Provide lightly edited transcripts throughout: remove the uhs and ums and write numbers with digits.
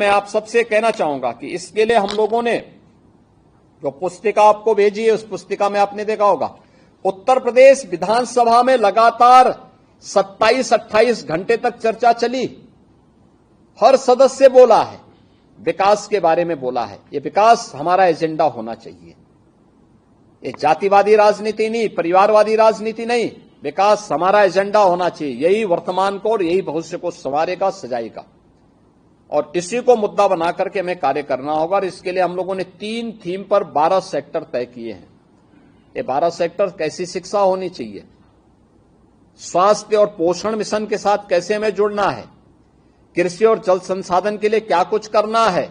मैं आप सबसे कहना चाहूंगा कि इसके लिए हम लोगों ने जो पुस्तिका आपको भेजी है, उस पुस्तिका में आपने देखा होगा उत्तर प्रदेश विधानसभा में लगातार 27-28 घंटे तक चर्चा चली। हर सदस्य बोला है, विकास के बारे में बोला है। ये विकास हमारा एजेंडा होना चाहिए। ये जातिवादी राजनीति नहीं, परिवारवादी राजनीति नहीं, विकास हमारा एजेंडा होना चाहिए। यही वर्तमान को और यही भविष्य को संवारेगा, सजाएगा, और इसी को मुद्दा बना करके हमें कार्य करना होगा। और इसके लिए हम लोगों ने 3 थीम पर 12 सेक्टर तय किए हैं। ये 12 सेक्टर कैसी शिक्षा होनी चाहिए, स्वास्थ्य और पोषण मिशन के साथ कैसे हमें जुड़ना है, कृषि और जल संसाधन के लिए क्या कुछ करना है,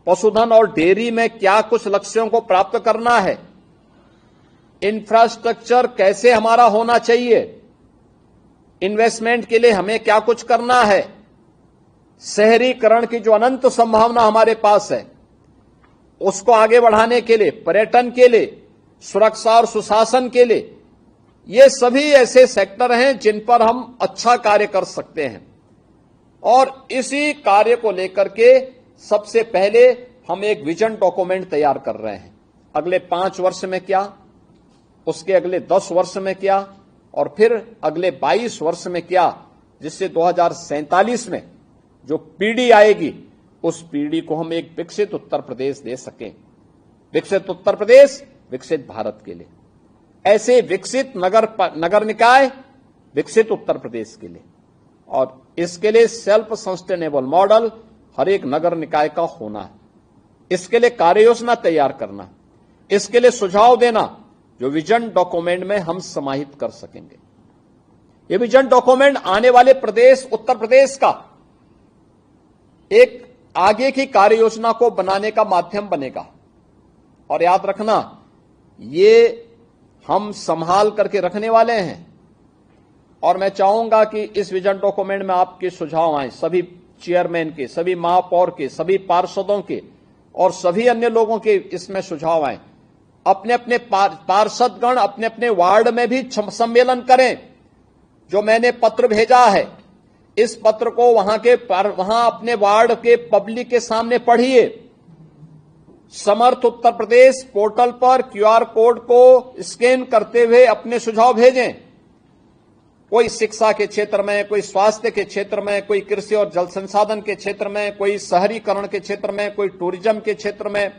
पशुधन और डेयरी में क्या कुछ लक्ष्यों को प्राप्त करना है, इंफ्रास्ट्रक्चर कैसे हमारा होना चाहिए, इन्वेस्टमेंट के लिए हमें क्या कुछ करना है, शहरीकरण की जो अनंत संभावना हमारे पास है उसको आगे बढ़ाने के लिए, पर्यटन के लिए, सुरक्षा और सुशासन के लिए, ये सभी ऐसे सेक्टर हैं जिन पर हम अच्छा कार्य कर सकते हैं। और इसी कार्य को लेकर के सबसे पहले हम एक विजन डॉक्यूमेंट तैयार कर रहे हैं। अगले 5 वर्ष में क्या, उसके अगले 10 वर्ष में क्या, और फिर अगले 22 वर्ष में क्या, जिससे 2047 में जो पीढ़ी आएगी उस पीढ़ी को हम एक विकसित उत्तर प्रदेश दे सकें। विकसित उत्तर प्रदेश विकसित भारत के लिए, ऐसे विकसित नगर निकाय विकसित उत्तर प्रदेश के लिए, और इसके लिए सेल्फ सस्टेनेबल मॉडल हर एक नगर निकाय का होना है। इसके लिए कार्य योजना तैयार करना, इसके लिए सुझाव देना जो विजन डॉक्यूमेंट में हम समाहित कर सकेंगे। ये विजन डॉक्यूमेंट आने वाले प्रदेश उत्तर प्रदेश का एक आगे की कार्य योजना को बनाने का माध्यम बनेगा। और याद रखना, ये हम संभाल करके रखने वाले हैं। और मैं चाहूंगा कि इस विजन डॉक्यूमेंट में आपके सुझाव आए, सभी चेयरमैन के, सभी महापौर के, सभी पार्षदों के और सभी अन्य लोगों के इसमें सुझाव आए। अपने अपने पार्षदगण अपने अपने वार्ड में भी सम्मेलन करें। जो मैंने पत्र भेजा है, इस पत्र को वहां अपने वार्ड के पब्लिक के सामने पढ़िए। समर्थ उत्तर प्रदेश पोर्टल पर QR कोड को स्कैन करते हुए अपने सुझाव भेजें। कोई शिक्षा के क्षेत्र में, कोई स्वास्थ्य के क्षेत्र में, कोई कृषि और जल संसाधन के क्षेत्र में, कोई शहरीकरण के क्षेत्र में, कोई टूरिज्म के क्षेत्र में,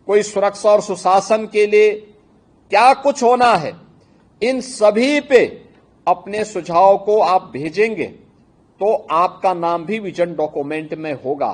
कोई सुरक्षा और सुशासन के लिए क्या कुछ होना है, इन सभी पे अपने सुझाव को आप भेजेंगे तो आपका नाम भी विजन डॉक्यूमेंट में होगा।